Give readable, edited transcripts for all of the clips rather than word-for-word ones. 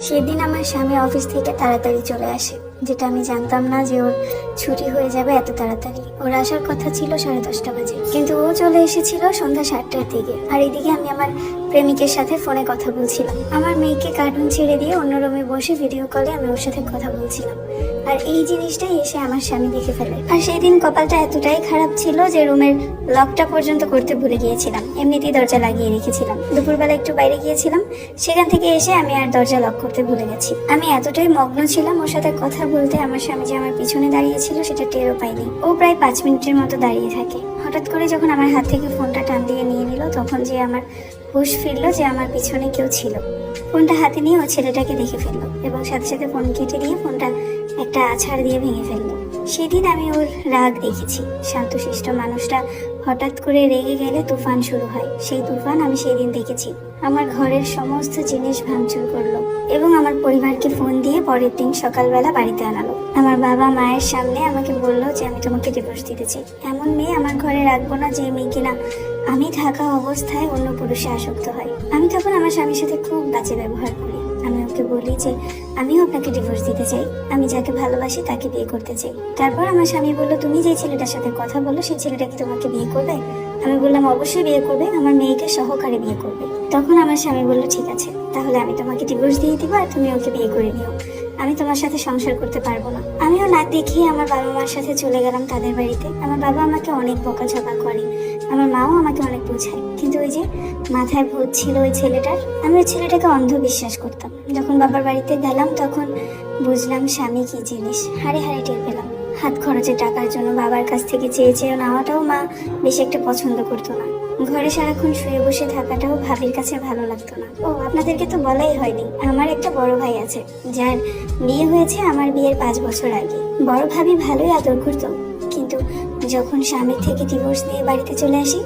সেদিন আমার স্বামী অফিস থেকে তাড়াতাড়ি চলে আসে, যেটা আমি জানতাম না যে ওর ছুটি হয়ে যাবে এত তাড়াতাড়ি। ওর আসার কথা ছিল 10:30 বাজে, কিন্তু ও চলে এসেছিল সন্ধ্যা 7টার দিকে। আর এদিকে আমি আমার প্রেমিকের সাথে ফোনে কথা বলছিলাম। আমার মেয়েকে কার্টুন ছেড়ে দিয়ে অন্য রুমে বসে ভিডিও কলে আমি ওর সাথে কথা বলছিলাম। আর এই জিনিসটাই এসে আমার স্বামী দেখে ফেলে। আর সেই দিন কপালটা এতটাই খারাপ ছিল যে রুমের লকটা পর্যন্ত করতে ভুলে গিয়েছিলাম। এমনিতেই দরজা লাগিয়ে রেখেছিলাম। দুপুরবেলা একটু বাইরে গিয়েছিলাম, সেখান থেকে এসে আমি আর দরজা লক করতে ভুলে গেছি। আমি এতটাই মগ্ন ছিলাম ওর সাথে কথা বলতে, আমার স্বামী যে আমার পিছনে দাঁড়িয়েছিল সেটা টেরও পাইনি। ও প্রায় 5 মিনিটের মতো দাঁড়িয়ে থাকে। হঠাৎ করে যখন আমার হাত থেকে ফোনটা টান দিয়ে নিয়ে নিল, তখন যে আমার হুঁশ ফিরলো যে আমার পিছনে কেউ ছিল। ফোনটা হাতে নিয়ে ও ছেলেটাকে দেখে ফেললো এবং সাথে সাথে ফোন কেটে দিয়ে ফোনটা একটা আছাড় দিয়ে ভেঙে ফেললো। সেদিন আমি ওর রাগ দেখেছি। শান্তশিষ্ট মানুষটা হঠাৎ করে রেগে গেলে তুফান শুরু হয়। সেই তুফান আমি সেই দিন দেখেছি। আমার ঘরের সমস্ত জিনিস ভাঙচুর করলো এবং আমার পরিবারকে ফোন দিয়ে পরের দিন সকালবেলা বাড়িতে আনালো। আমার বাবা মায়ের সামনে আমাকে বললো যে আমি তোমাকে ডিভোর্স দিতে চাই। এমন মেয়ে আমার ঘরে রাখবো না যে মেয়ে কিনা আমি থাকা অবস্থায় অন্য পুরুষে আসক্ত হয়। আমি তখন আমার স্বামীর সাথে খুব বাজে ব্যবহার করি। আমি ওকে বলি যে আমিও আপনাকে ডিভোর্স দিতে চাই, আমি যাকে ভালোবাসি তাকে বিয়ে করতে চাই। তারপর আমার স্বামী বললো, তুমি যে ছেলেটার সাথে কথা বলো সেই ছেলেটা কি তোমাকে বিয়ে করবে? আমি বললাম অবশ্যই বিয়ে করবে, আমার মেয়েকে সহকারে বিয়ে করবে। তখন আমার স্বামী বললো, ঠিক আছে, তাহলে আমি তোমাকে ডিভোর্স দিয়ে দিব আর তুমি ওকে বিয়ে করে নিও, আমি তোমার সাথে সংসার করতে পারবো না। আমিও না দেখিয়ে আমার বাবা মার সাথে চলে গেলাম তাদের বাড়িতে। আমার বাবা আমাকে অনেক বকাঝকা করে, আমার মাও আমাকে অনেক বোঝায়, কিন্তু ওই যে মাথায় ভূত ছিল ওই ছেলেটার, আমি ওই ছেলেটাকে অন্ধবিশ্বাস করতাম। যখন বাবার বাড়িতে গেলাম তখন বুঝলাম স্বামী কি জিনিস। হাড়ে হাড়ে টের পেলাম। হাত খরচের টাকার জন্য বাবার কাছ থেকে চেয়ে চেয়ে নেওয়াটাও মা বেশি একটা পছন্দ করতো না। ঘরে সারাক্ষণ শুয়ে বসে থাকাটাও ভাবির কাছে ভালো লাগতো না। ও, আপনাদেরকে তো বলাই হয়নি, আমার একটা বড় ভাই আছে যার বিয়ে হয়েছে আমার বিয়ের 5 বছর আগে। বড় ভাবি ভালোই আদর করতো, কিন্তু যখন স্বামীর থেকে ডিভোর্স নিয়ে বাড়িতে চলে আসি,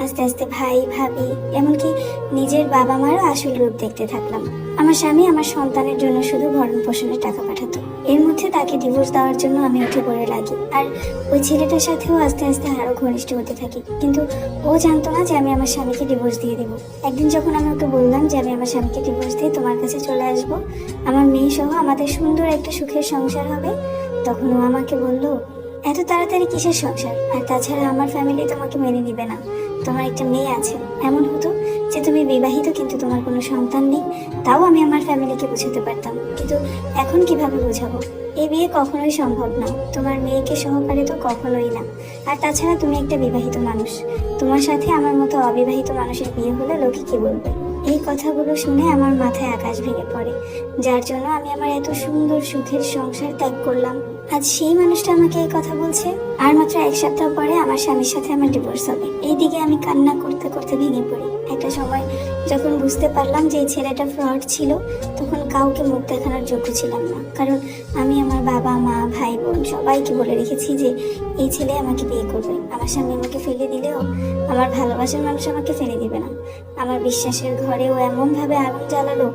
আস্তে আস্তে ভাই ভাবি এমনকি নিজের বাবা মারও আসল রূপ দেখতে থাকলাম। আমার স্বামী আমার সন্তানের জন্য শুধু ভরণ পোষণের টাকা পাঠাতো, এর মধ্যে তাকে ডিভোর্স দেওয়ার জন্য আমি উঠে পড়ে লাগি। আর ওই ছেলেটার সাথেও আস্তে আস্তে আরো ঘনিষ্ঠ হতে থাকি, কিন্তু ও জানতো না যে আমি আমার স্বামীকে ডিভোর্স দিয়ে দেবো। একদিন যখন আমি ওকে বললাম যে আমি আমার স্বামীকে ডিভোর্স দিয়ে তোমার কাছে চলে আসবো, আমার মেয়ে সহ আমাদের সুন্দর একটা সুখের সংসার হবে, তখন ও আমাকে বললো, এত তাড়াতাড়ি কিসের সংসার? আর তাছাড়া আমার ফ্যামিলি তোমাকে মেনে নিবে না, তোমার একটা মেয়ে আছে। এমন হতো যে তুমি বিবাহিত কিন্তু তোমার কোনো সন্তান নেই, তাও আমি আমার ফ্যামিলিকে বোঝাতে পারতাম, কিন্তু এখন কিভাবে বোঝাবো? এই বিয়ে কখনোই সম্ভব না, তোমার মেয়েকে সহকারে তো কখনোই না। আর তাছাড়া তুমি একটা বিবাহিত মানুষ, তোমার সাথে আমার মতো অবিবাহিত মানুষের বিয়ে হলে লোকে কি বলবে? এই কথাগুলো শুনে আমার মাথায় আকাশ ভেঙে পড়ে, যার জন্য আমি আমার এত সুন্দর সুখের সংসার ত্যাগ করলাম। আজ সেই মানুষটা আমাকে এই কথা বলছে। আর মাত্র 1 সপ্তাহ পরে আমার স্বামীর সাথে আমার ডিভোর্স হবে। এইদিকে আমি কান্না করতে করতে ভেঙে পড়ি। একটা সময় যখন বুঝতে পারলাম যে এই ছেলেটা ফ্রড ছিল, তখন কাউকে মুখ দেখানোর যোগ্য ছিলাম না, কারণ আমি আমার বাবা মা ভাই বোন সবাইকে বলে রেখেছি যে এই ছেলে আমাকে বিয়ে করবে। আমার স্বামী আমাকে ফেলে দিলেও আমার ভালোবাসার মানুষ আমাকে ফেলে দিবে না। আমার বিশ্বাসের ঘরেও এমন ভাবে আগুন জ্বালালো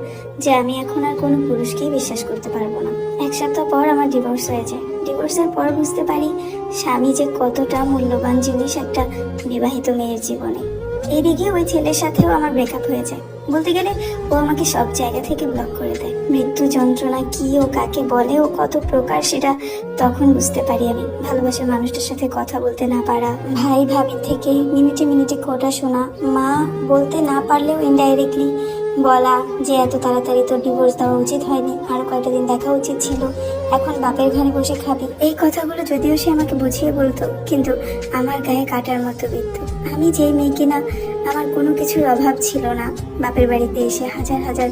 যে আমি এখন আর কোনো পুরুষকেই বিশ্বাস করতে পারবো না। 1 সপ্তাহ পর আমার ডিভোর্স হয়ে যায়। ডিভোর্সের পর বুঝতে পারি স্বামী যে কতটা মূল্যবান জিনিস একটা বিবাহিত মেয়ের জীবনে। এদিকে ওই ছেলের সাথেও আমার ব্রেকআপ হয়ে যায়। বলতে গেলে ও আমাকে সব জায়গা থেকে ব্লক করে দেয়। মৃত্যু যন্ত্রণা কি ও কাকে বলে ও কত প্রকার সেটা তখন বুঝতে পারি আমি। ভালোবাসার মানুষটার সাথে কথা বলতে না পারা, ভাই ভাবি থেকে মিনিটে মিনিটে খোটা শোনা, মা বলতে না পারলেও ইনডাইরেক্টলি বলা যে এত তাড়াতাড়ি তোর ডিভোর্স দেওয়া উচিত হয়নি, আরো কয়েকটা দিন দেখা উচিত ছিল, এখন বাপের ঘরে বসে খাবি। এই কথাগুলো যদিও সে আমাকে বুঝিয়ে বলতো, কিন্তু আমার গায়ে কাটার মতো বিদ্ধ। আমি যেই মেয়ে কিনা আমার কোনো কিছুর অভাব ছিল না, বাপের বাড়িতে এসে হাজার হাজার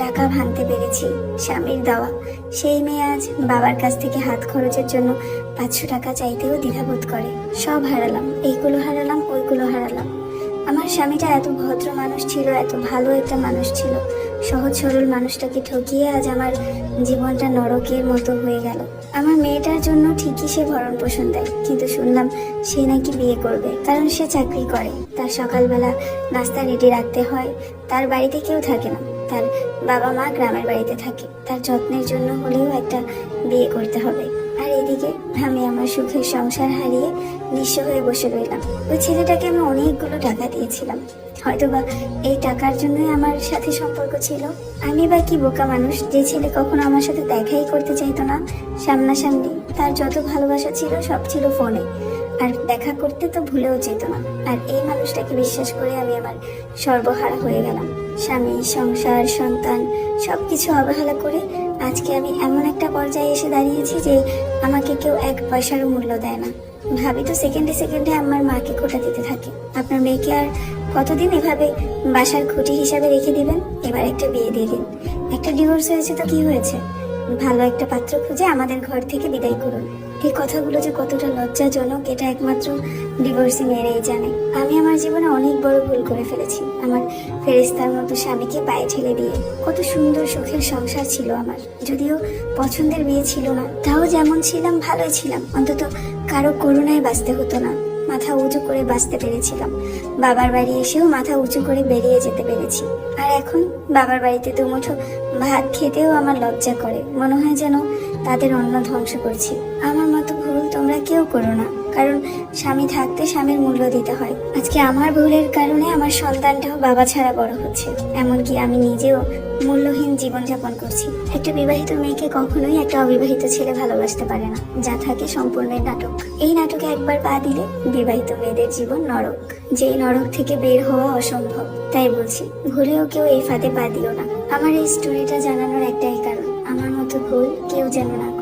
টাকা ভাঙতে পেরেছি স্বামীর দেওয়া, সেই মেয়ে আজ বাবার কাছ থেকে হাত খরচের জন্য 500 টাকা চাইতেও দ্বিধাবোধ করে। সব হারালাম, এইগুলো হারালাম, ওইগুলো হারালাম। আমার স্বামীটা এত ভদ্র মানুষ ছিল, এত ভালো একটা মানুষ ছিল, সহজ সরল মানুষটাকে ঠকিয়ে আজ আমার জীবনটা নরকের মতো হয়ে গেল। আমার মেয়েটার জন্য ঠিকই সে ভরণ পোষণ দেয়, কিন্তু শুনলাম সে নাকি বিয়ে করবে, কারণ সে চাকরি করে, তার সকালবেলা নাস্তা রেডি রাখতে হয়, তার বাড়িতে কেউ থাকে না, তার বাবা মা গ্রামের বাড়িতে থাকে, তার যত্নের জন্য হলেও একটা বিয়ে করতে হবে। আর এদিকে আমি আমার সুখের সংসার হারিয়ে নিঃস্ব হয়ে বসে রইলাম। ওই ছেলেটাকে আমি অনেকগুলো টাকা দিয়েছিলাম, হয়তোবা এই টাকার জন্যই আমার সাথে সম্পর্ক ছিল। আমি বা কি বোকা মানুষ, যে ছেলে কখনো আমার সাথে দেখাই করতে চাইতো না সামনাসামনি, তার যত ভালোবাসা ছিল সব ছিল ফোনে, আর দেখা করতে তো ভুলেও যেত না। আর এই মানুষটাকে বিশ্বাস করে আমি আমার সর্বহারা হয়ে গেলাম। স্বামী, সংসার, সন্তান সবকিছু অবহেলা করে আজকে আমি এমন একটা পর্যায়ে এসে দাঁড়িয়েছি যে আমাকে কেউ এক পয়সারও মূল্য দেয় না। ভাবি তো সেকেন্ডে সেকেন্ডে আমার মাকে খোটা দিতে থাকে, আপনার মেয়েকে আর কতদিন এভাবে বাসার খুঁটি হিসাবে রেখে দিবেন? এবার একটা বিয়ে দিয়ে দিন। একটা ডিভোর্স হয়েছে তো কি হয়েছে, ভালো একটা পাত্র খুঁজে আমাদের ঘর থেকে বিদায় করুন। এই কথাগুলো যে কতটা লজ্জাজনক এটা একমাত্র ডিভোর্সি মেয়েরাই জানে। আমি আমার জীবনে অনেক বড় ভুল করে ফেলেছি। আমার ফেরেশতার মতো স্বামীকে পায়ে ঠেলে দিয়ে কত সুন্দর সুখের সংসার ছিল আমার, যদিও পছন্দের বিয়ে ছিল না, তাও যেমন ছিলাম ভালোই ছিলাম। অন্তত কারো করুণায় বাঁচতে হতো না, মাথা উঁচু করে বাঁচতে পেরেছিলাম। বাবার বাড়ি এসেও মাথা উঁচু করে বেরিয়ে যেতে পেরেছি। আর এখন বাবার বাড়িতে দুমুঠো ভাত খেতেও আমার লজ্জা করে, মনে হয় যেন তাদের অন্ন ধ্বংস করছি। আমার মতো ভুল তোমরা কেউ করো না, কারণ স্বামী থাকতে স্বামীর মূল্য দিতে হয়। আজকে আমার ভুলের কারণে আমার সন্তানটাও বাবা ছাড়া বড় হচ্ছে, এমনকি আমি নিজেও মূল্যহীন জীবনযাপন করছি। একটা বিবাহিত মেয়েকে কখনোই একটা অবিবাহিত ছেলে ভালোবাসতে পারে না, যা থাকে সম্পূর্ণ নাটক। এই নাটকে একবার পা দিলে বিবাহিত মেয়েদের জীবন নরক, যেই নরক থেকে বের হওয়া অসম্ভব। তাই বলছি, ভুলেও কেউ এই ফাঁদে পা দিও না। আমার এই স্টোরিটা জানানোর একটাই কারণ, আমার মতো ভুল কেউ যেন না করে।